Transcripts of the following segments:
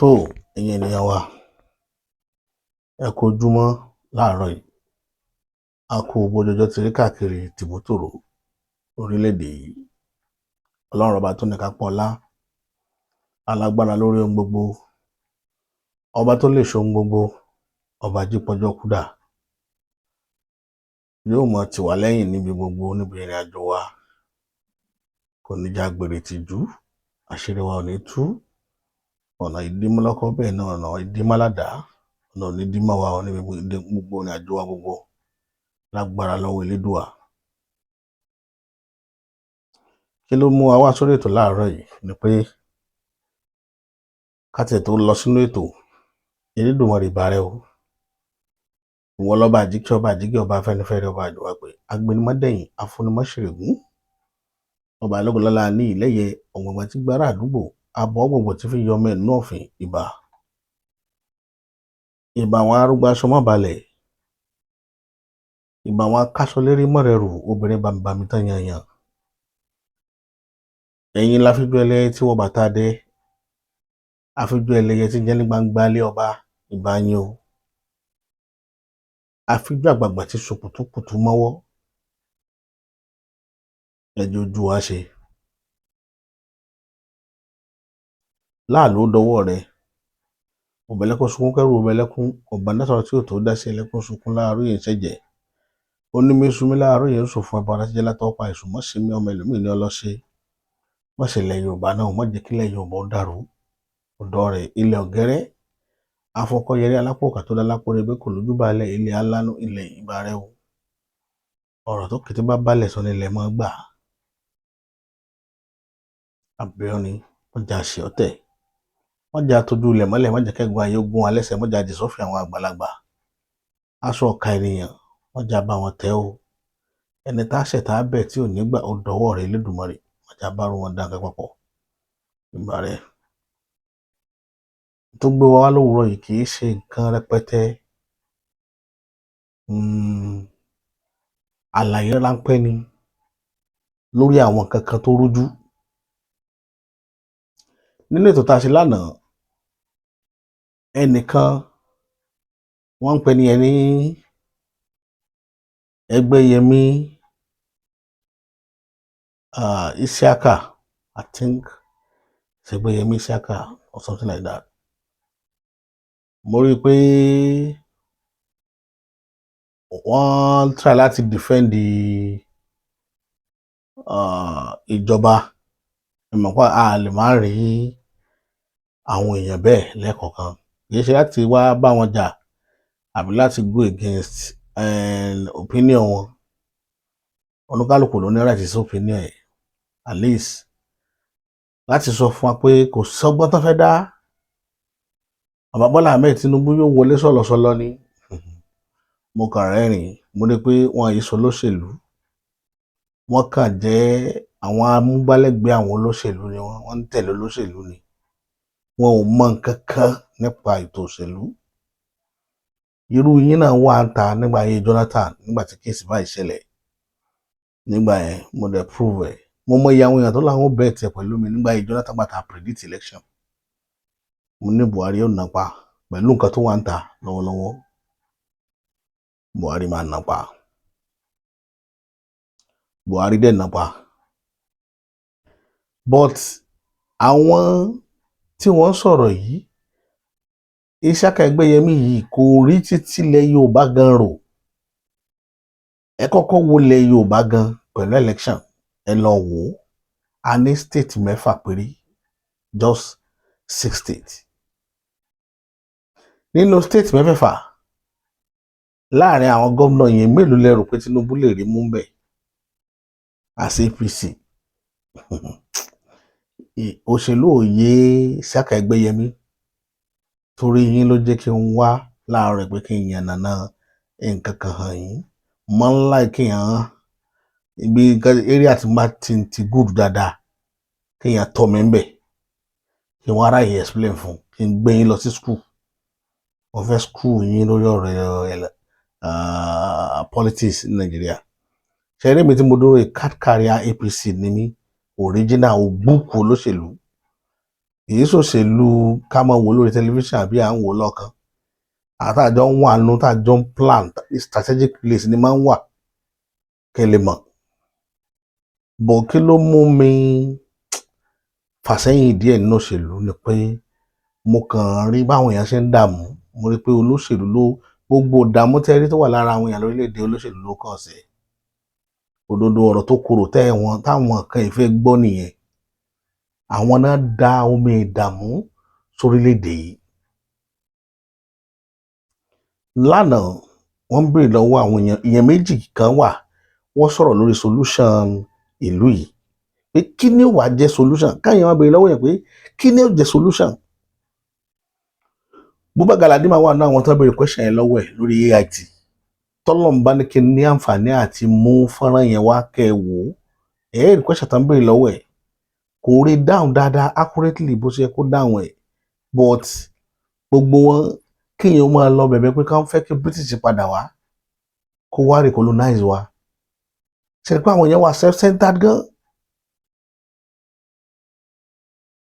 tó ẹ̀yin ènìyàn wa ẹ kú ojúmọ́ láàárọ̀ yìí a kú bójọjọ́ ti rí káàkiri tìbútòrò orílẹ̀-èdè yìí. Ọlọ́run ọba tó ní kápá ọlá, alágbára lórí ohun gbogbo, ọba tó lè ṣe ohun gbogbo, ọba jípọjọ́ kúdà yóò mọ tì wá lẹ́yìn níbi gbogbo níbi ìrìn àjò wa. Kò ní já gbèrè tìjú, àṣírí wa ò ní tú, ọ̀nà ìdímúlọ́kọ bẹ́ẹ̀ náà ọ̀nà ìdímáládàá, ọ̀nà ò ní dímọ́ wa ò ní gbogbo ìrìn àjò wa gbogbo lágbára lọ́wọ́ Elédùà. Kí ló mú wa wá sórí ètò láàárọ̀ yìí ni pé ká tiẹ̀ tó lọ sínú ètò, Elédùmarè ìbà rẹ o. Ìwọ lọ́ba àjíkẹ́ ọba àjíkẹ́ ọba afẹ́nifẹ́re ọba àjùwàgbé agbẹnimọ́dẹ̀yìn afúnimọ́ṣèrègún ọba alógunlọ́lá ní ìlẹ́yẹ ọ̀gbọ̀ngbọ̀n tí gbára àdúgbò abọ́ gbogbo tí fi yọ ọmọ ẹ̀nú ọ̀fìn ìbà. Ìbà àwọn arúgbó aṣọ mọ́ balẹ̀, ìbà àwọn akáṣọlérí mọ́rẹ̀rù obìnrin bàmìbàmì tán yanyan. Ẹ̀yin láfíjú ẹlẹ́yẹ tí wọ́n bàtà dé, àfíjú ẹlẹ́yẹ tí jẹ́ ní gbangba ilé ọba ìbà yín o. Àfíjú àgbààgbà tí so kùtùkùtù mọ́wọ́ ẹjọ́ ojú wa ṣe. Láàlú dọwọ́ rẹ, òbẹ̀lẹ́kún sunkún kẹ́rù òbẹ̀lẹ́kún ọ̀bà násọ̀rọ̀ tí ò tó dá sí ẹlẹ́kún sunkún láàárọ̀ yẹn ṣẹ̀jẹ̀. Ó ní mẹ́sùmí láàárọ̀ yẹn sọ fún ẹbọ aláṣẹjẹ látọ̀ pa ẹ̀sùn mọ́ sí mi ọmọ ẹlòmíì ní ọlọ́ṣẹ́. Wọ́n sì ilẹ̀ Yorùbá náà wọ́n jẹ́ kí ilẹ̀ Yorùbá ó dàrú. Ọ̀dọ́ rẹ̀ ilẹ̀ ọ̀gẹ́rẹ́ afọkọyẹrí alápòkà tó dá lápò rẹ̀ bẹ́ẹ̀ kò lójú balẹ̀ ilẹ̀ alánú ilẹ̀ ìbà rẹ o. Ọ̀rọ̀ tó kété bá balẹ̀ sọ ní ilẹ̀ mọ́ gbà. Àbẹ̀ọ́ ni wọ́n jà sí ọ̀tẹ̀. Wọ́n jà tójú ilẹ̀ mọ́lẹ̀ wọ́n jẹ́ kẹ́gun ayé ogun alẹ́sẹ̀ wọ́n jà dìsọ́fìn àwọn àgbàlagbà. Aṣọ ọ̀ka ènìyàn wọ́n jà bá wọn tẹ́ o. Ẹni tá a ṣẹ̀ tá a bẹ̀ tí ò ní gbà ó dọwọ́ rẹ̀ Elédùmarè wọ́n jà bá wọn dá nǹkan papọ̀. Ìbà rẹ̀ tó gbé wa wá lówùúrọ̀ yìí kì í ṣe nǹkan rẹpẹtẹ. Àlàyé ráńpẹ́ ni lórí àwọn nǹkan kan tó rújú. Nínú ètò tá a ṣe lánàá, ẹnìkan wọ́n ń pè ní ẹni Ẹgbẹ́yẹmí Isiaka, I think it's Ẹgbẹ́yẹmí Isiaka or something like that. Mo rí i pé wọ́n try láti defend ìjọba. Ìmọ̀pá a lè má rí àwọn èèyàn bẹ́ẹ̀ lẹ́ẹ̀kọ̀ọ̀kan. Kì í ṣe láti wá bá wọn jà àbí láti go against opinion wọn. Oníkálùkù ló ní right sí opinion ẹ̀. At least láti sọ fún wa pé kò sọ́gbọ́n tán fẹ́ dá. Bàbá Bọ́lá Ahmed Tinubu yóò wọlé sọ̀lọ̀sọ̀lọ̀ ni. Mo kàn rẹ́rìn-ín, mo rí pé wọ́n yìí sọ olóṣèlú. Wọ́n kàn jẹ́ àwọn amúgbálẹ́gbẹ̀ẹ́ àwọn olóṣèlú ni wọ́n ń tẹ̀lé olóṣèlú ni. Wọn ò mọ nǹkan kan nípa ètò òṣèlú. Irú yín náà wà ń ta nígbà ayé Jonathan nígbà tí kéèsì báyìí ṣẹlẹ̀. Nígbà yẹn mo dẹ̀ prove ẹ̀. Mo mọ iye àwọn èèyàn tó láwọn bẹ́ẹ̀ tiẹ̀ pẹ̀lú mi nígbà ayé Jonathan gbà tá a predict election. Mo ní Buhari ó nà pa pẹ̀lú nǹkan tó wà ń ta lọ́wọ́lọ́wọ́. Buhari máa nà pa. Buhari dẹ̀ nà pa. But àwọn tí wọ́n sọ̀rọ̀ yìí, Isiaka Ẹgbẹ́yẹmí yìí kò rí títí ilẹ̀ Yorùbá gan rò. Ẹ kọ́kọ́ wo ilẹ̀ Yorùbá gan pẹ̀lú election. Ẹ lọ wò ó. A ní state mẹ́fà péré, just 6 states. Nínú state mẹ́fẹ̀ẹ̀fà, láàrin àwọn gómìnà yẹn mélòó lẹ rò pé Tinubu lè rí mú bẹ̀ as APC? Òṣèlú òye Isiaka Ẹgbẹ́yẹmí torí yín ló jẹ́ kí n wá láàárọ̀ pé kí n yànnàná nǹkan kan hàn yín. Mo ń láì kí n hàn ibi area tí má ti good dáadáa kí n tọ́ mi ń bẹ̀ kí n wá ráyè explain fún kí n gbé yín lọ sí school. Mo fẹ́ school yín lórí ọ̀rọ̀ politics ní Nàìjíríà. Ṣé eré mi tí mo dúró card carrier APC ni mí original ògbúkú olóṣèlú. èyí ṣòṣèlú ká máa wò lórí tẹlifíṣàn àbí à ń wò lọ́kàn àtàjọ ń wà nù tàjọ ń plan strategic place ni máa ń wà kẹlẹ̀ mọ̀ bọ̀ kí ló mú mi fàsẹ́yìn díẹ̀ nínú òṣèlú ni pé mo kàn rí báwọn èèyàn ṣe ń dààmú mo rí pé olóṣèlú ló gbogbo ìdààmú tẹ́rí tó wà lára àwọn èèyàn lórílẹ̀‐èdè olóṣèlú ló kàn sí òdodo ọ̀rọ̀ tó korò táwọn kan ìfẹ́ gbọ́ nìyẹn àwọn náà dá omi ìdààmú sórílẹ̀‐èdè yìí lánàá wọ́n béèrè lọ́wọ́ àwọn èèyàn méjì kan wà wọ́n sọ̀rọ̀ lórí solution ìlú yìí pé kí ni ó wàá jẹ́ solution káyọ̀ máa béèrè lọ́wọ́ yẹn pé kí ni ó jẹ́ solution Buba Galadima wà náà àwọn tó béèrè question yẹn lọ́wọ́ ẹ̀ lórí AIT tọ́lọ́mbá ní kí n ní àǹfààní àti mú fọ́nrán yẹn wá kẹ́ ẹ wò ó rí question tó ń béèrè lọ́wọ́ ẹ̀ kò rí dáhùn dáadáa accurately bó ṣe yẹ kó dáhùn ẹ̀ but gbogbo wọn kéèyàn máa lọ bẹ̀bẹ̀ pé káwọn fẹ́ kí British padà wá kó wá recolonize wa ṣe pé àwọn yẹn wà self-centered gan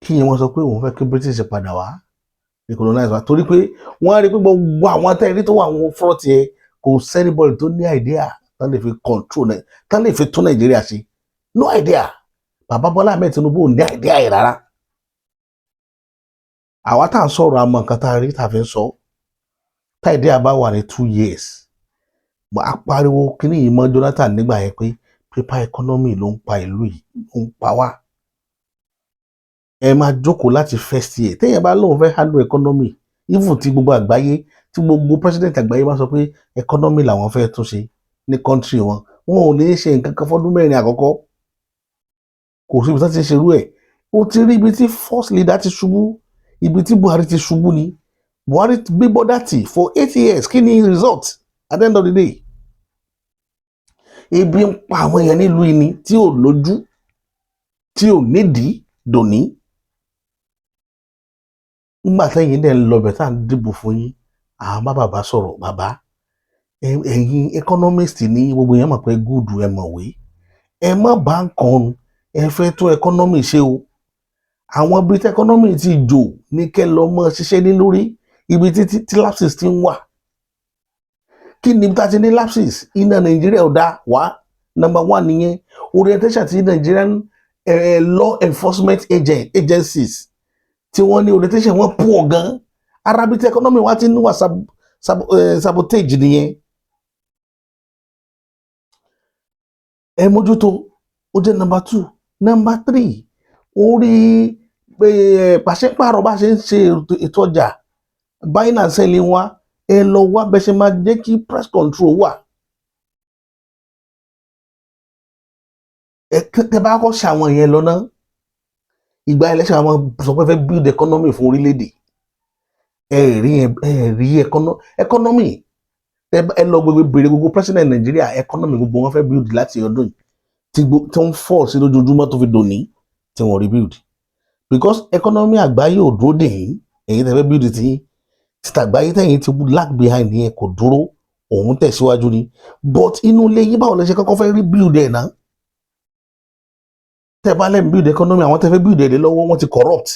kéèyàn wọn sọ pé òun fẹ́ kí British padà wá recolonize wa torí pé wọ́n á rí pé gbogbo àwọn atẹ́rí tó wà àwọn front yẹn kò sẹ́nibọ̀lì tó ní idea tán lè fi control tán lè fi tún Nàìjíríà ṣe no idea bàbá Bọ́lá Ahmed Tinubu ò ní idea yìí rárá àwa tá à ń sọ̀rọ̀ àmọ́ nǹkan tá a rí tá a fi ń sọ tá idea bá wà ní 2 years a pariwo kíní yìí mọ́ Jonathan nígbà yẹn pé paper economy ló ń pa ìlú yìí ló ń pa wá ẹ máa jókòó láti first year téèyàn bá lóun fẹ́ handle economy even tí gbogbo àgbáyé tí gbogbo president àgbáyé bá sọ pé economy làwọn fẹ́ tún ṣe ní country wọn ò ní ṣe nǹkan kan fọ́dún mẹ́rin àkọ́kọ́ kò sí ibi tí wọ́n ti ṣerú ẹ̀ ó ti rí ibi tí first leader ti ṣubú ibi tí Buhari ti ṣubú ni Buhari gbé bọ́dà tì for 8 years kí ni result at the end of the day ebi ń pa àwọn èèyàn nílùú ìní tí ò lójú tí ò nídìí dòní nígbà tẹ́yìn dẹ̀ ń lọ bẹ̀ tá à ń dìbò fún yín àwọn bá bàbá sọ̀rọ̀ bàbá ẹ̀yin economist ní gbogbo yẹn mọ̀ pé gúùdù ẹ mọ̀wé ẹ má bá ń kan ẹ fẹ́ tó economy ṣe o àwọn ibi tí economy ti jò ní kẹ́ lọ mọ́ ṣiṣẹ́ ní lórí ibi tí lapses ti ń wà kí ni tá ti ní lapses iná Nàìjíríà ò dá wá number 1 nìyẹn orientation ti Nigerian law enforcement agencies tí wọ́n ní orientation wọn pọ̀ gan arabi tí economy wa ti ń wà sabotage nìyẹn ẹ mójútó ó jẹ́ number 2 number 3 orí pàṣípààrọ̀ bá ṣe ń ṣe ètò ọjà buying and selling wa ẹ lọ wá bẹ ṣe máa jẹ́ kí price control wà ẹ bá kọ́ ṣàwọn yẹn lọ náà ìgbà election àwọn sọ pé fẹ́ build economy fún orílẹ̀-èdè ẹ rí economy ẹ lọ bèrè gbogbo president Nàìjíríà economy gbogbo wọn fẹ́ build láti ọdún tí wọ́n fall sí lójoojúmọ́ tó fi dòní tí wọ́n rí build because economy àgbáyé ò dúró dè yín èyí tẹ́ fẹ́ build tí tàgbáyé tẹ̀yìn ti lag behind yẹn kò dúró òun tẹ̀síwájú ni but inú ilé yín báwo lẹ ṣe kọ́kọ́ fẹ́ rí build ẹ̀ náà tẹ́ bá lẹ́nu build economy àwọn tẹ́ fẹ́ build ẹ̀ lọ́wọ́ wọn ti corrupt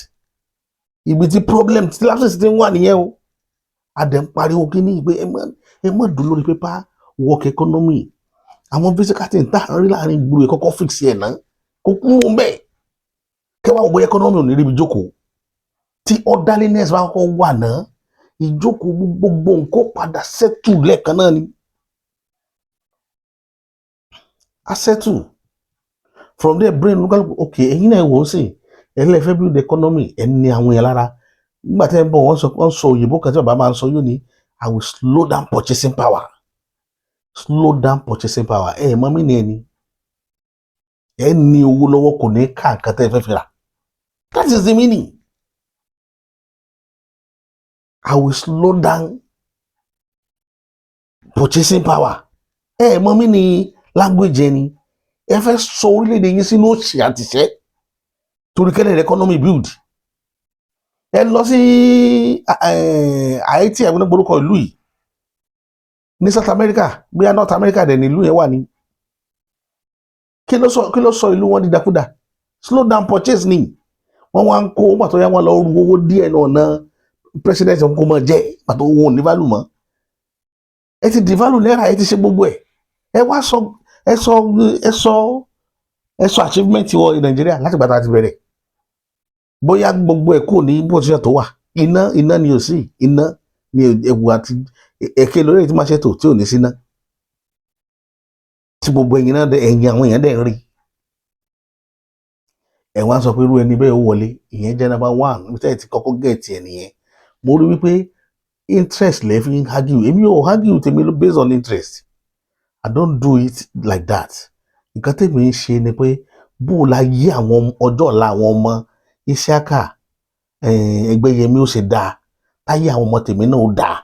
ibi tí problem tí lapses ti ń wà nìyẹn o adẹ̀ ń pariwo kí ní ìgbé ẹ má dùn lórí paper work economy àwọn fisicati ń tà rí láàrin gbúrò kọ́kọ́ fix ẹ̀ náà kó kún un bẹ́ẹ̀ kẹwàá ògbó economy ò ní ríbi jókòó tí orderliness bá kọ́kọ́ wà náà ìjókòó gbogbo nǹkan padà settle lẹ́ẹ̀kan náà ni a settle from there brain local okay ẹ̀yin náà wò ó sìn ẹ̀yin lè fẹ́ build economy ẹni àwọn yẹn lára nígbà tí ẹ ń bọ̀ wọ́n sọ òyìnbó kan tí bàbá máa ń sọ yóò ní I will slow down purchasing power mọ́ mí ni ẹni ẹ ní owó lọ́wọ́ kò ní ká nǹkan tẹ́ ẹ fẹ́ fi rà that is the meaning I will slow down purchasing power mọ́ mí ni language ẹni ẹ fẹ́ sọ orílẹ̀-èdè yín sínú òṣì àtìṣẹ́ torí kẹ́lẹ́ economy build ẹ lọ sí Haiti ẹgbẹ́ gbórúkọ ìlú yìí ní South America bí i North America dẹ̀ ní ìlú yẹn wà ní kí ló sọ ìlú wọn dídakúdà slow down purchase ni wọ́n wá ń kó pàtó yá wọn lọ rú owó díẹ̀ náà president kò mọ̀ jẹ́ pàtó owó ò ní value mọ́. Ẹ ti devalue náírà, ẹ ti ṣe gbogbo ẹ̀. Ẹ wá sọ achievement wọ Nàìjíríà láti gbà tá a ti bẹ̀rẹ̀. Bóyá gbogbo ẹ̀ kò ní position tó wà. Iná ni ò sí, iná ni ewu àti ẹ̀kẹ́ lórí tí máa ṣètò tí ò ní síná. Tí gbogbo ẹ̀yin àwọn èèyàn dẹ̀ ń rí. Ẹ wá sọ pé irú ẹni bẹ́ẹ̀ ó wọlé, ìyẹn jẹ́ number one, níbi tẹ́ ẹ ti kọ́kọ́ gẹ̀ẹ́tì ẹ̀ nìyẹn. Mo rí wípé interest lẹ fi ń argue. Èmi ò argue tèmi based on interest. I don't do it like that. Nǹkan tèmi ń ṣe ni pé bó la yí àwọn ọjọ́ ọ̀la àwọn ọmọ Isiaka Ẹgbẹ́yẹmí ó ṣe dáa, táyé àwọn ọmọ tèmi náà ó dáa.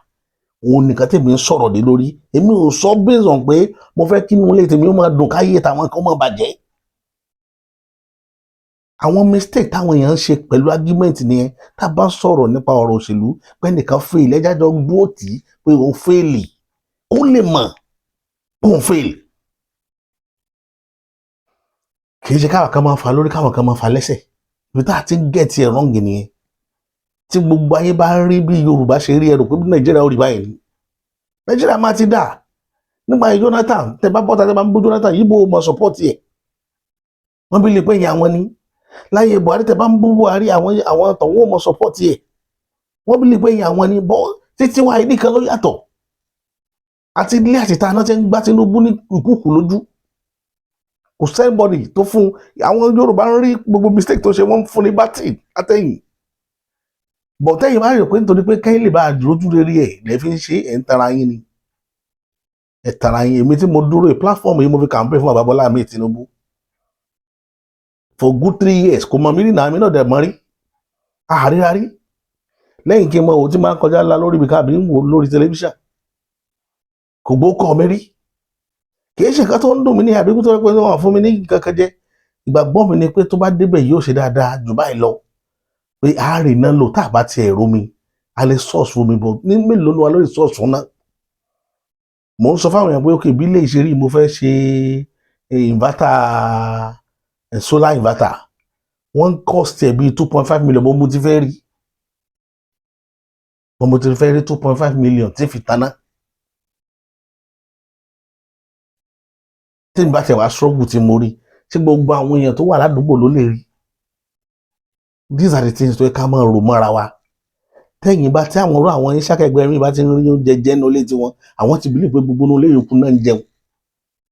Òun nìkan tèmi ń sọ̀rọ̀ lé lórí. Èmi ò sọ based on pé mo fẹ́ kí inú ilé tèmi ó máa dùn káyé táwọn kan máa bàjẹ́. Àwọn mistake táwọn èèyàn ń ṣe pẹ̀lú argument nìyẹn. Tá a bá sọ̀rọ̀ nípa ọ̀rọ̀ òṣèlú pé nìkan fail, ẹjá jọ dúró tì í pé òun fail ó lè mọ̀ pé òun fail. Kì í ṣe káwọn kan máa fa lórí, káwọn kan máa fa lẹ́sẹ̀. Ibi tá a ti ń get it wrong nìyẹn. Tí gbogbo ayé bá rí bí Yorùbá ṣe rí, ẹrù pé Nàìjíríà ó rí báyìí ni. Nàìjíríà máa ti dà. Nígbà Jonathan, tẹ bá bọ́ta tẹ bá ń bú Jonathan, yìí bó mọ support yẹ. Wọ́n bí lè pé ìyá wọn ni. Láyé Buhari tẹ bá ń bú Buhari, àwọn tọ̀wọ́ mọ support yẹ. Wọ́n bí lè pé ìyá wọn ni. Bọ́ títí wáyé nìkan ló yàtọ̀. Àti ilé àti ìta náà ti ń gbá Tinubu ní ìkúùkù lójú. Kò sẹ́ńbọ̀dì tó fún àwọn Yorùbá ń rí gbogbo mistake tó ṣe, wọ́n ń fún ní bátì àtẹ̀yìn. Bọ̀tẹ́yìn máa rò pé nítorí pé kẹ́yìn lè bá àdúrójú rere ẹ̀ lẹ́ fi ń ṣe ẹ̀ ń tara yín ni. Ẹ̀ tara yín. Èmi tí mo dúró platform yìí mo fi campaign fún Bàbá Bọ́lá Ahmed Tinubu. For good 3 years kò mọ̀ mí nínú àmì náà dẹ̀ mọ́ rí. Àrírárí. Lẹ́yìn kí n mọ òun tí máa ń kọjá ńlá lórí ibi káàbí ń wò lórí tẹlifíṣàn. Kò gbókọ̀ mi rí. Kì í ṣe nǹkan tó ń dùn mí ní àbíkú tó yẹ pé wọ́n fún mi ní kankan jẹ. Ìgbàgbọ́ mi ni pé tó bá débẹ̀ yóò ṣe dáadáa jù báyìí lọ. Pé àárín náà lò tá a bá ti ẹ̀rọ mi, a lè source fún mi bọ̀ ní mélòó ló wà lórí source fún náà. Mo ń sọ fáwọn èèyàn pé òkè bí ilé ìṣeré mo fẹ́ ṣe inverter, solar inverter. Wọ́n cost ẹ̀ bíi 2.5 million mo ti fẹ́ rí. Mo ti fẹ́ rí 2.5 million tí fi taná. Tí n bá tẹ̀ wá struggle tí mo rí, tí gbogbo àwọn èèyàn tó wà ládùúgbò ló lè rí. These are the things tó yẹ ká máa rò mọ́ra wa. Tẹ́yìn bá tí àwọn ọ̀rọ̀ àwọn Isiaka Ẹgbẹ́yẹmí bá ti ń rí oúnjẹ jẹ́ nínú ilé tiwọn, àwọn ti believe pé gbogbo inú ilé yòókù náà ń jẹun.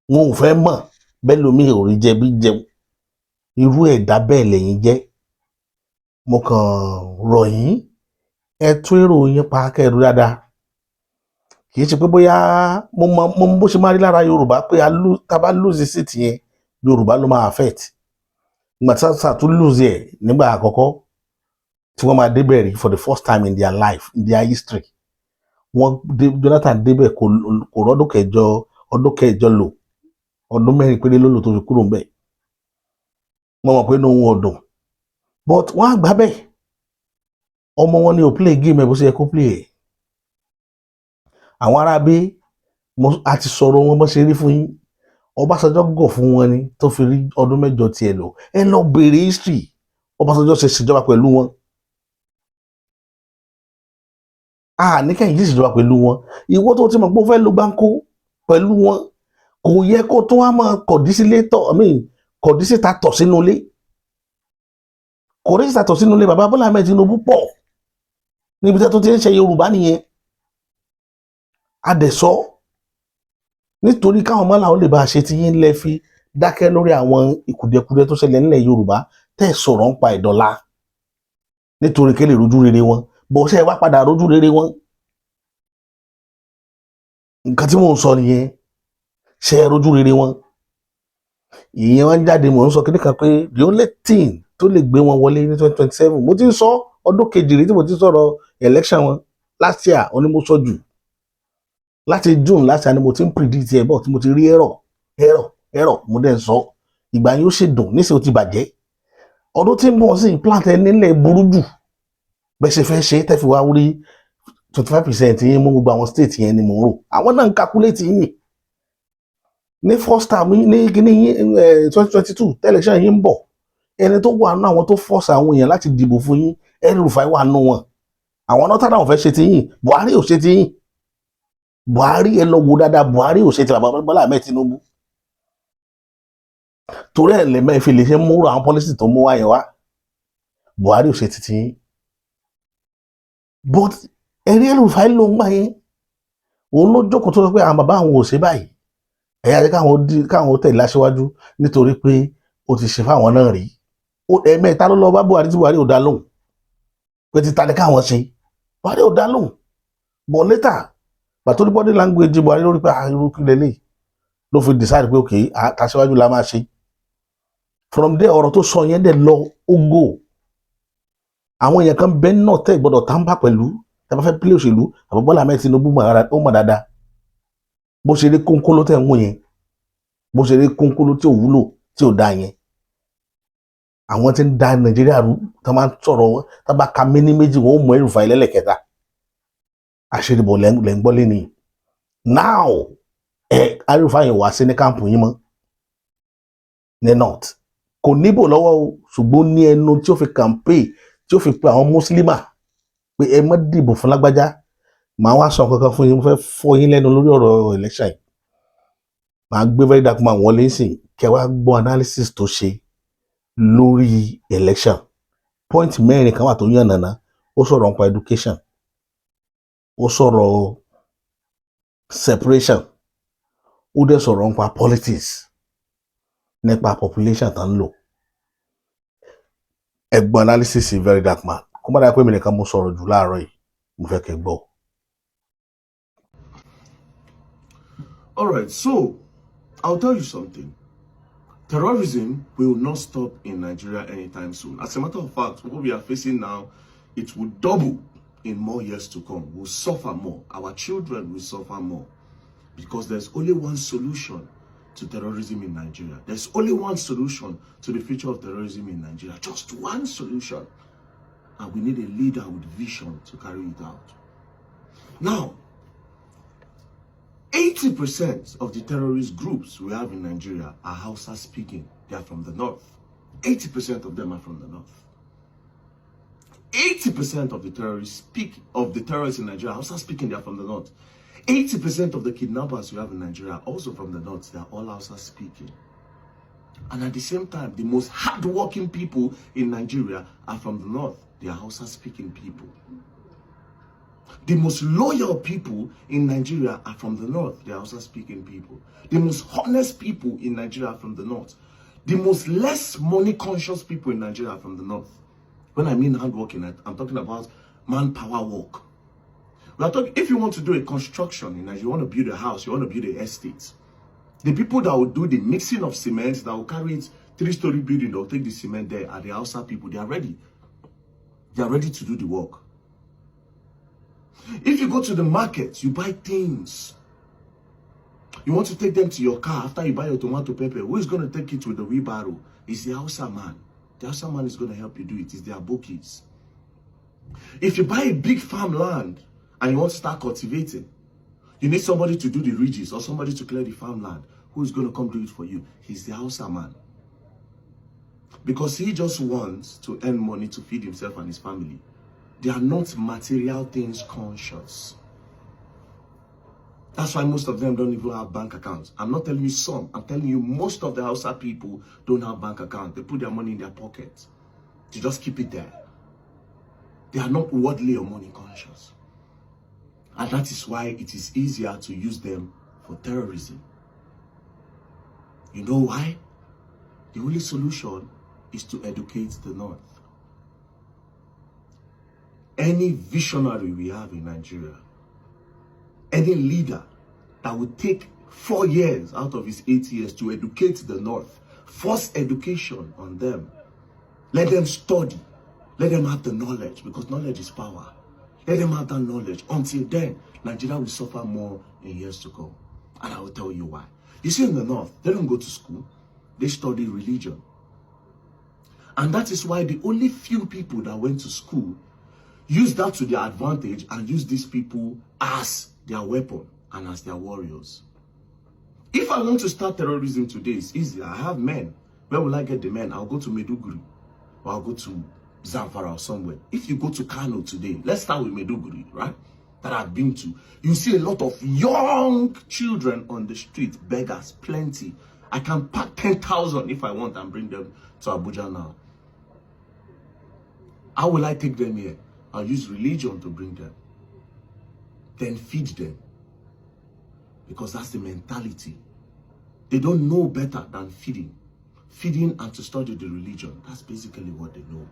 Wọn ò fẹ́ mọ̀ bẹ́ẹ̀ lómi ò rí jẹ bí jẹun. Irú ẹ̀dá bẹ́ẹ̀ lẹ́yìn jẹ́. Mo kàn rọ̀ yín, ẹ tún èrò yín pa kẹ́rù dáadáa. Kì í ṣe pé bóyá mo mọ bó ṣe máa rí lára Yorùbá pé tá bá lose seat yẹn, Yorùbá ló máa affect. Ìgbà tí sáà tún lose ẹ̀ nígbà àkọ́kọ́ tí wọ́n máa débẹ̀ rí for the first time in their life, in their history. Jonathan débẹ̀ kò rọ́dún kẹjọ lò, ọdún 4 péré ló lò tó fi kúrò ń bẹ̀. Wọ́n mọ̀ pé inú wọn ò dùn. But wọ́n á gbá bẹ́ẹ̀. Ọmọ wọn ni ò play game ẹ̀ bó ṣe yẹ kó play ẹ̀. Àwọn aráabí àti sọ̀rọ̀ wọn bó ṣe rí fún yín. Ọbásanjọ́ gọ̀ fún wọn ni tó fi rí ọdún 8 tiẹ̀ lò. Ẹ lọ bèrè history. Ọbásanjọ́ ṣe ṣèjọba pẹ̀lú wọn. Ní kẹ́yìn yìí ṣèjọba pẹ̀lú wọn. Ìwọ tó ti mọ̀ pé ó fẹ́ lo gbáǹkó pẹ̀lú wọn. Kò yẹ kó tó wá máa kọ̀dí síta tọ̀ sínú ilé. Kọ̀dí síta tọ̀ sínú ilé Bàbá Bọ́lá Ahmed Tinubu pọ̀. Níbi tí a tó ti ń ṣe Yorùbá nìyẹn. Adẹ̀sọ́. Nítorí káwọn ọmọ làwọn lè bá ṣe ti yín lẹ́ fi dákẹ́ lórí àwọn ìkùdẹ̀kùdẹ̀ tó ṣẹlẹ̀ nílẹ̀ Yorùbá tẹ́ sọ̀rọ̀ ń pa ìdọ̀la. Nítorí kí lè rojú rere wọn. Bó ṣe wá padà rojú rere wọn. Nǹkan tí mò ń sọ nìyẹn. Ṣe rojú rere wọn. Ìyẹn wọn jáde mò ń sọ kíní kan pé the only thing tó lè gbé wọn wọlé ní 2027. Mo ti ń sọ ọdún kejì rí tí mo ti sọ̀rọ̀ election wọn last year ó ní mo sọ jù. Láti June last year ni mo ti ń predict ẹ̀ bọ̀ tí mo ti rí error mo dẹ̀ ń sọ. Ìgbà yóò ṣe dùn níṣẹ́ ó ti bàjẹ́. Ọdún tí ń bọ̀ sí implant ẹ nílẹ̀ burú jù. Bẹ́ẹ̀ ṣe fẹ́ ṣe tẹ́fì wá rí 25% yín mú gbogbo àwọn state yẹn ni mò ń rò. Àwọn náà ń calculate yín. Ní first term ní kíní 2022 election yín ń bọ̀. ẹni tó wà nínú àwọn tó force àwọn èèyàn láti dìbò fún yín El-Rufai wà nínú wọn. Àwọn náà tàdá wọn fẹ́ ṣe ti yín, Buhari ò ṣe ti yín. Buhari ẹ lọ wo dáadáa, Buhari ò ṣe ti bàbá Bọ́lá Ahmed Tinubu. Torí ẹ̀ lẹ́mẹ̀ fi lè ṣe múrò àwọn policy tó mú wáyé wá. Buhari ò ṣe ti yín. But ẹ̀rí El-Rufai ló ń gbà yẹn. Òun ló jókòó tó sọ pé àwọn bàbá àwọn ò ṣe báyìí. Ẹ̀yà jẹ́ káwọn tẹ̀lé aṣíwájú nítorí pé ó ti ṣe fáwọn náà rí. Ẹ̀mẹ́ta ló lọ bá Buhari tí Buhari ò dá lóhùn. Pé ti ta ni káwọn ṣe. Buhari ò dá lóhùn. But later, pàtó ní body language Buhari lórí pé irú kí lélẹ̀ ló fi decide pé okay, aṣíwájú la máa ṣe. From there ọ̀rọ̀ tó sọ yẹn dẹ̀ lọ ó go. Àwọn èèyàn kan bẹ́ẹ̀ náà tẹ̀ gbọ́dọ̀ tàǹbà pẹ̀lú tẹ́ bá fẹ́ pílẹ̀ òṣèlú àbọ̀ Bọ́lá Ahmed Tinubu ó mọ̀ dáadáa. Bó ṣe rí kónkóló tẹ̀ ń wò yẹn, bó ṣe rí kónkóló tí ò wúlò tí ò dá yẹn. Àwọn tí ń da Nàìjíríà rú tó máa ń sọ̀rọ̀ tó bá ka mí ní méjì wọn ó mọ El-Rufai lẹ́lẹ̀kẹta. Àṣírí-bọ̀ lẹ́ ń gbọ́ lé ní. Now El-Rufai wá sí ní káàmpù yín mọ́ ní north. Kò níbò lọ́wọ́ o, ṣùgbọ́n ní ẹnu tí ó fi campaign tí ó fi pe àwọn mùsùlùmá pé ẹ má dìbò fún lágbájá. Màá wá sọ kankan fún yín, mo fẹ́ fọ́ yín lẹ́nu lórí ọ̀rọ̀ election yìí. Màá gbé very dark man wọlé sìn kẹ́ wá gbọ́ analysis tó ṣe lórí election. Point mẹ́rin kan wà tó yàn nàná. Ó sọ̀rọ̀ nípa education. Ó sọ̀rọ̀ separation. Ó dẹ̀ sọ̀rọ̀ nípa politics. Nípa population tá ń lò. Ẹgbọ́n analysis very dark man. Kó má dà pé mi nìkan mo sọ̀rọ̀ jù láàárọ̀ yìí. Mo fẹ́ kẹ́ gbọ́. All right, so I'll tell you something. Terrorism will not stop in Nigeria anytime soon. As a matter of fact, what we are facing now, it will double in more years to come. We'll suffer more. Our children will suffer more. Because there's only one solution to terrorism in Nigeria. There's only one solution to the future of terrorism in Nigeria. Just one solution. And we need a leader with vision to carry it out. Now, 80% of the terrorist groups we have in Nigeria are Hausa speaking. They are from the north. 80% of them are from the north. 80% of the terrorists in Nigeria are Hausa speaking. They are from the north. 80% of the kidnappers we have in Nigeria are also from the north. They are all Hausa speaking. And at the same time, the most hardworking people in Nigeria are from the north. They are Hausa speaking people. The most loyal people in Nigeria are from the north. They are Hausa speaking people. The most honest people in Nigeria are from the north. The most less money conscious people in Nigeria are from the north. When I mean hardworking, I'm talking about manpower work. We are talking, if you want to do a construction in Nigeria, you want to build a house, you want to build an estate. The people that will do the mixing of cement, that will carry it 3-story building, they'll take the cement there, are the Hausa people. They are ready. They are ready to do the work. If you go to the market, you buy things. You want to take them to your car after you buy your tomato pepper. Who is going to take it with the wheelbarrow? It's the Hausa man. The Hausa man is going to help you do it. It's their bookies. If you buy a big farmland and you want to start cultivating, you need somebody to do the ridges or somebody to clear the farmland. Who is going to come do it for you? He's the Hausa man. Because he just wants to earn money to feed himself and his family. They are not material things conscious. That's why most of them don't even have bank accounts. I'm not telling you some. I'm telling you most of the Hausa people don't have bank accounts. They put their money in their pockets. They just keep it there. They are not worldly or money conscious. And that is why it is easier to use them for terrorism. You know why? The only solution is to educate the North. Any visionary we have in Nigeria, any leader that would take 4 years out of his 8 years to educate the North, force education on them, let them study, let them have the knowledge, because knowledge is power. Let them have that knowledge. Until then, Nigeria will suffer more in years to come. And I will tell you why. You see, in the North, they don't go to school. They study religion. And that is why the only few people that went to school use that to their advantage and use these people as their weapon and as their warriors. If I want to start terrorism today, it's easy. I have men. Where will I get the men? I'll go to Maiduguri, or I'll go to Zamfara or somewhere. If you go to Kano today, let's start with Maiduguri, right? That I've been to. You see a lot of young children on the street, beggars, plenty. I can pack 10,000 if I want and bring them to Abuja now. How will I take them here? I'll use religion to bring them. Then feed them. Because that's the mentality. They don't know better than feeding. Feeding and to study the religion. That's basically what they know.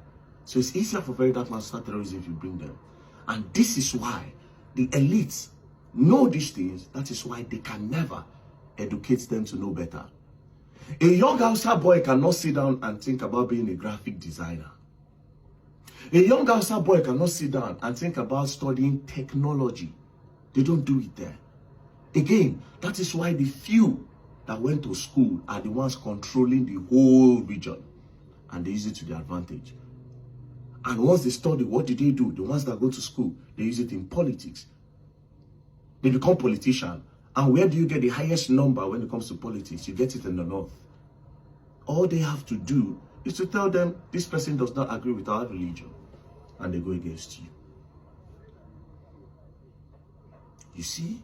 So it's easier for very dark man to start terrorism if you bring them. And this is why the elites know these things. That is why they can never educate them to know better. A young Hausa boy cannot sit down and think about being a graphic designer. A young Hausa boy cannot sit down and think about studying technology. They don't do it there. Again, that is why the few that went to school are the ones controlling the whole region. And they use it to their advantage. And once they study, what do? The ones that go to school, they use it in politics. They become politicians. And where do you get the highest number when it comes to politics? You get it in the north. All they have to do is to tell them, this person does not agree with our religion. And they go against you. You see?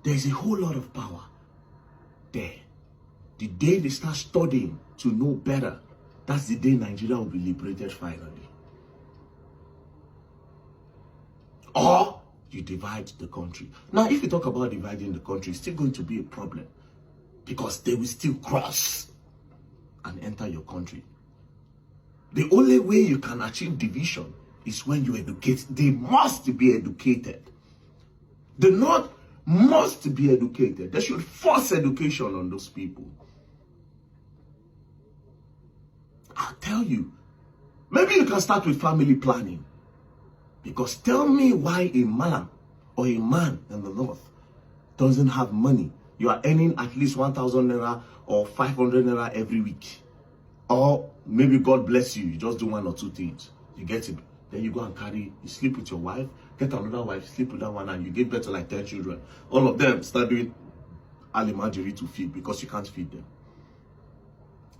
There's a whole lot of power there. The day they start studying to know better, that's the day Nigeria will be liberated finally. Or you divide the country. Now, if you talk about dividing the country, it's still going to be a problem. Because they will still cross and enter your country. The only way you can achieve division is when you educate. They must be educated. The North must be educated. They should force education on those people. I'll tell you. Maybe you can start with family planning. Because tell me why a man or a man in the North doesn't have money. You are earning at least 1,000 naira or 500 naira every week. Or maybe God bless you, you just do one or two things. You get it. Then you go and carry, you sleep with your wife, get another wife, sleep with that one, and you give birth to like 10 children. All of them start doing alimajiri to feed because you can't feed them.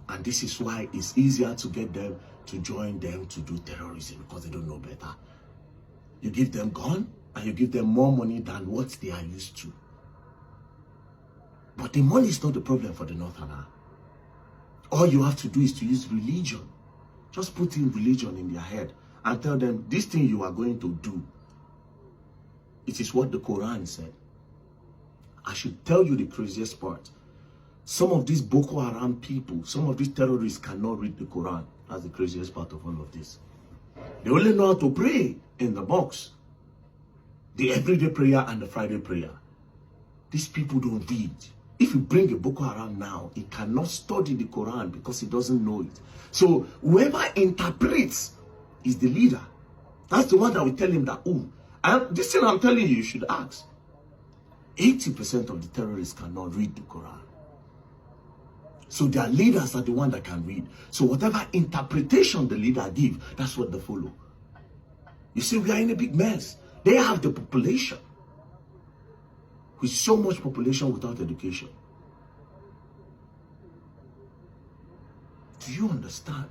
And this is why it's easier to get them to join them to do terrorism because they don't know better. You give them gun and you give them more money than what they are used to. But the money is not the problem for the Northerner. All you have to do is to use religion. Just put in religion in their head and tell them, this thing you are going to do, it is what the Quran said. I should tell you the craziest part. Some of these Boko Haram people, some of these terrorists cannot read the Quran. That's the craziest part of all of this. They only know how to pray in the box. The everyday prayer and the Friday prayer. These people don't read. If you bring a Boko Haram now, he cannot study the Quran because he doesn't know it. So whoever interprets is the leader. That's the one that will tell him that, oh, and this thing I'm telling you, you should ask. 80% of the terrorists cannot read the Quran. So their leaders are the one that can read. So whatever interpretation the leader gives, that's what they follow. You see, we are in a big mess. They have the population. With so much population without education. Do you understand?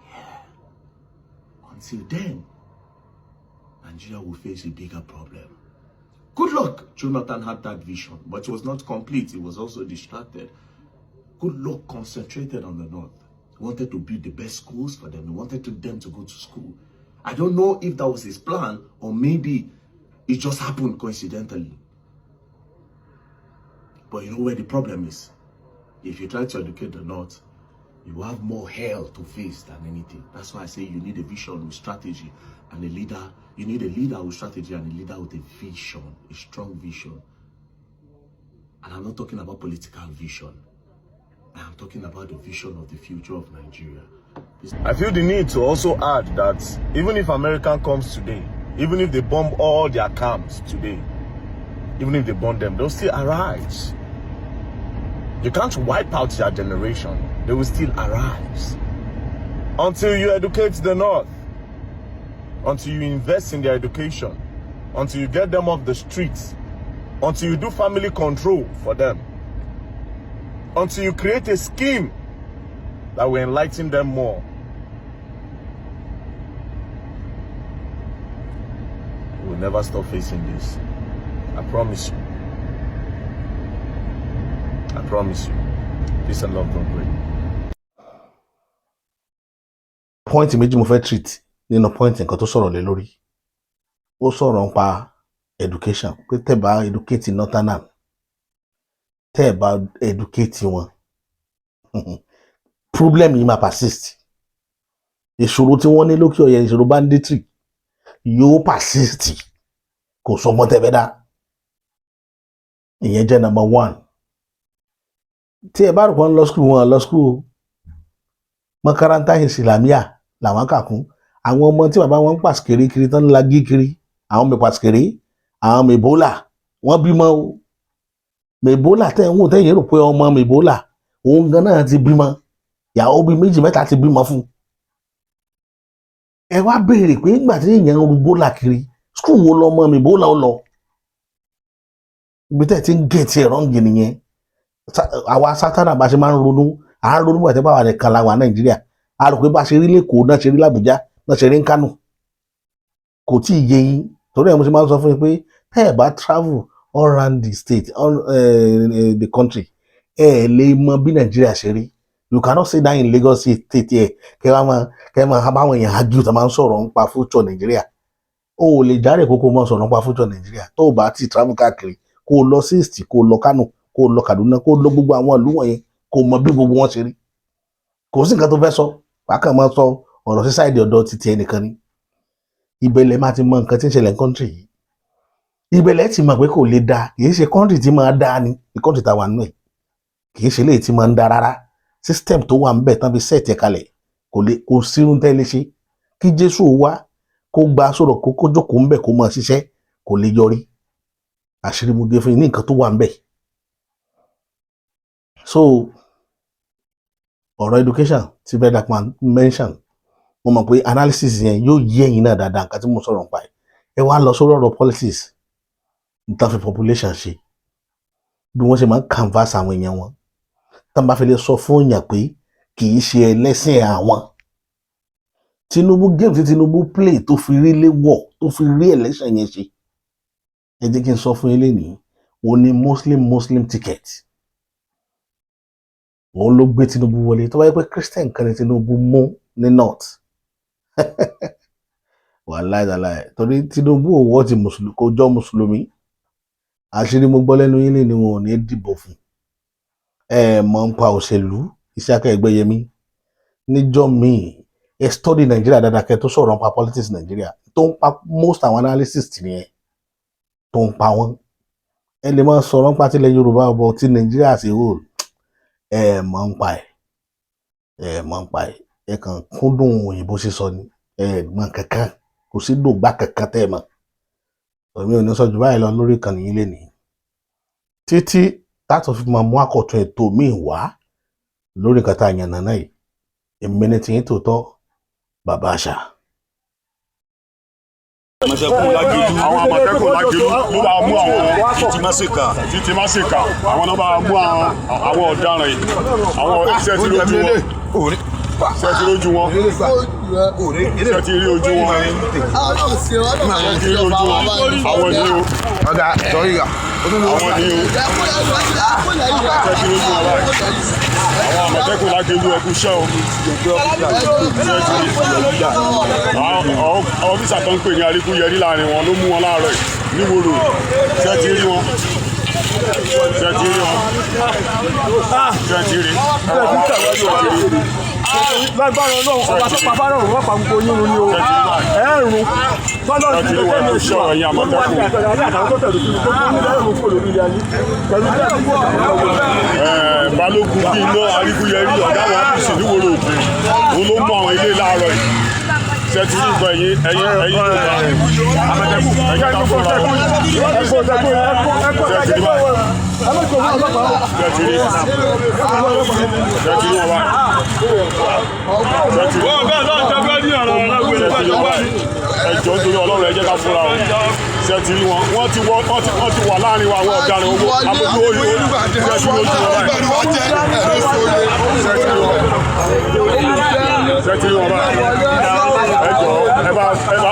Yeah. Until then, Nigeria will face a bigger problem. Good luck. Jonathan had that vision, but it was not complete. He was also distracted. Good luck concentrated on the North. He wanted to build the best schools for them. He wanted them to go to school. I don't know if that was his plan or maybe it just happened coincidentally. But you know where the problem is? If you try to educate the North, you have more hell to face than anything. That's why I say you need a vision with strategy and a leader. You need a leader with strategy and a leader with a vision, a strong vision. And I'm not talking about political vision. I'm talking about the vision of the future of Nigeria. I feel the need to also add that even if America comes today, even if they bomb all their camps today, even if they bomb them, they'll still arise. You can't wipe out their generation. They will still arise. Until you educate the North, until you invest in their education, until you get them off the streets, until you do family control for them, until you create a scheme that will enlighten them more. We will never stop facing this. I promise you. I promise you. Peace and love don't break. Point méjì mo fẹ́ treat nínú point nǹkan tó sọ̀rọ̀ lé lórí. Ó sọ̀rọ̀ nípa education pé tẹ́ bá educate Northerners, tẹ́ bá educate wọn. Problem yìí máa persist. Ìṣòro tí wọ́n ní lókè ọ̀yẹ́ ìṣòro banditry yóò persist. Kò sọ mọ́ tẹ́ bẹ́ dá. Ìyẹn jẹ́ number one. Tí ẹ bá rò pé lọ school wọn lọ school Makaranta Islamia làwọn kà kún. Àwọn ọmọ tí bàbá wọn ń pàṣíkiri kiri tán lagí kiri, àwọn mẹ́pàṣíkiri, àwọn mẹ́bólà, wọ́n bímọ o. Mẹ́bólà tẹ́ ń wò tẹ́yìn rò pé ọmọ mẹ́bólà òun gan náà ti bímọ. Ìyàwó bíi méjì mẹ́ta ti bímọ fún. Ẹ wá béèrè pé nígbà tí èèyàn ń ru bólà kiri, school wo lọmọ mẹ́bólà ó lọ? Ibi tẹ́ ti ń gẹ̀ẹ́tì ẹ̀rọ ń gè nìyẹn. Àwa sátánà bá ṣe máa ń ronú, à ń ronú àti báwa nìkan la wà Nàìjíríà. A rò pé bá ṣe rí lẹ́kọ̀ọ́ náà ṣe rí l'Àbújá náà ṣe rí ń Kánò. Kò tí ì yé yín. Torí ẹ̀ mo ṣe máa ń sọ fún yín pé tẹ́ ẹ̀ bá travel all around the state, the country, ẹ lè mọ bí Nàìjíríà ṣe rí. You cannot say that in Lagos state here. Kẹ́ máa báwọn èèyàn argue tó máa ń sọ̀rọ̀ nípa future Nàìjíríà. O ò lè járe kókó mọ́ sọ̀rọ̀ nípa future Nàìjíríà. Tó o bá ti travel káàkiri, kó o lọ sí East, kó o lọ Kánò, kó o lọ Kaduna, kó o lọ gbogbo àwọn ìlú wọ̀nyẹn, kó o mọ bí gbogbo wọn ṣe rí. Kò sí nǹkan tó fẹ́ sọ. Wàá máa sọ ọ̀rọ̀ sí sáìdì ọ̀dọ̀ títí ẹnìkan ni. Ìbẹ̀lẹ̀ máa ti mọ nǹkan tí ń ṣẹlẹ̀ ní country yìí. Ìbẹ̀lẹ̀ ti mọ̀ pé kò lè dáa. Kì í ṣe country tí máa dáa ni. Ní country tá a wà nínú ẹ̀. Kì í ṣe léyìí tí máa ń dáa rárá. System tó wà ń bẹ̀ tán fi set ẹ̀ kalẹ̀. Kò sí irun tẹ́ lè ṣe. Kí Jésù wá kó gba sọ̀rọ̀ kó jókòó ń bẹ̀ kó máa ṣiṣẹ́ kò lè yọrí. Àṣírí mo gé fún yín ní nǹkan tó wà ń bẹ̀. So ọ̀rọ̀ education tí Brother Akpan mention, mo mọ̀ pé analysis yẹn yóò yé ẹ̀yin náà dáadáa nǹkan tí mo sọ̀rọ̀ nípa ẹ̀. Ẹ wá lọ sórí ọ̀rọ̀ politics nítorí fi population ṣe bí wọ́n ṣe máa ń canvass àwọn èèyàn wọn. Tá bá fi lè sọ fún èèyàn pé kì í ṣe ẹlẹ́sìn àwọn. Tinubu game tí Tinubu play tó fi rí lé wọ̀ tó fi rí election yẹn ṣe. Ẹ jẹ́ kí n sọ fún yín lénìí, òun ni Muslim ticket. Òun ló gbé Tinubu wọlé. Tó bá yẹ pé Christian kan ní Tinubu mú ní North. Wàláì. Torí Tinubu ò wọ́ ti Mùsùlùmí kò jọ Mùsùlùmí. Àṣírí mo gbọ́ lẹ́nu yín lè ní wọn ò ní dìbò fún. Ẹ mọ̀ ń pa òṣèlú Isiaka Ẹgbẹ́yẹmí. Níjọ́ míì ẹ study Nàìjíríà dáadáa kẹ́ tó sọ̀rọ̀ nípa politics Nàìjíríà. Tó ń pa most àwọn analysis nìyẹn. Tó ń pa wọ́n. Ẹ lè máa sọ̀rọ̀ nípa tilẹ̀ Yorùbá ọ̀bọ̀ tí Nàìjíríà as a whole. Ẹ mọ̀ ń pa ẹ̀. Ẹ kàn kúndùn òyìnbó sísọ ni. Ẹ mọ̀ kankan. Kò sí dògbà kankan tẹ́ ẹ mọ̀. Èmi ò ní sọ jù báyìí lọ lórí ìkànnì yín lénìí. Títí látọ̀ fi máa mú àkọ̀tún ètò míì wá lórí nǹkan tá a yàn nàná yìí. Èmi ni tiyín tòótọ́ Bàbá Àṣà. Àwọn Àmọ̀tẹ́kùn Lágẹ̀lú ló bá mú àwọn títí Másìkà àwọn náà bá mú àwọn ọ̀daràn yìí àwọn iṣẹ́ tí lójú wọn iṣẹ́ tí lójú wọn iṣẹ́ tí rí ojú wọn iṣẹ́ tí rí ojú wọn àwọn ni o àwọn ni o iṣẹ́ tí lójú wọn báyìí àwọn Àmọ̀tẹ́kùn Lágẹ̀lú ẹkú iṣẹ́ o àwọn ọ́fíìsà tó ń pè ní Aríkúyẹrí láàrin wọn ló mú wọn láàárọ̀ níwòrò ṣẹ́ ti rí wọn ṣẹ́ ti rí wọn ṣẹ́ ti rí lágbára Ọlọ́run ọba tó pa fárọ̀ wọ́n pa gbogbo yín ni o ẹ̀rùn fọ́lọ́ ti lè tẹ́lẹ̀ iṣẹ́ ẹ̀yìn Àmọ̀tẹ́kùn Balógun kí iná Aríkúyẹrí ọ̀gá àwọn APC níwòrò òjò òun ló mú àwọn ilé láàárọ̀ yìí ṣe ti rí nǹkan ẹ̀yìn tó bá Àmọ̀tẹ́kùn ẹ̀yìn ká fọ́ra ṣe ti rí báyìí ṣe ti rí wọn báyìí ṣe ti rí. ẹjọ́ nítorí Ọlọ́run ẹ jẹ́ ká fúnra o ṣe ti rí wọn wọ́n ti wà láàrin wa àwọn ọ̀daràn owó àbójú oyè ṣe ti lójú wọn báyìí ṣe ti rí wọn báyìí ẹjọ́ ẹ bá.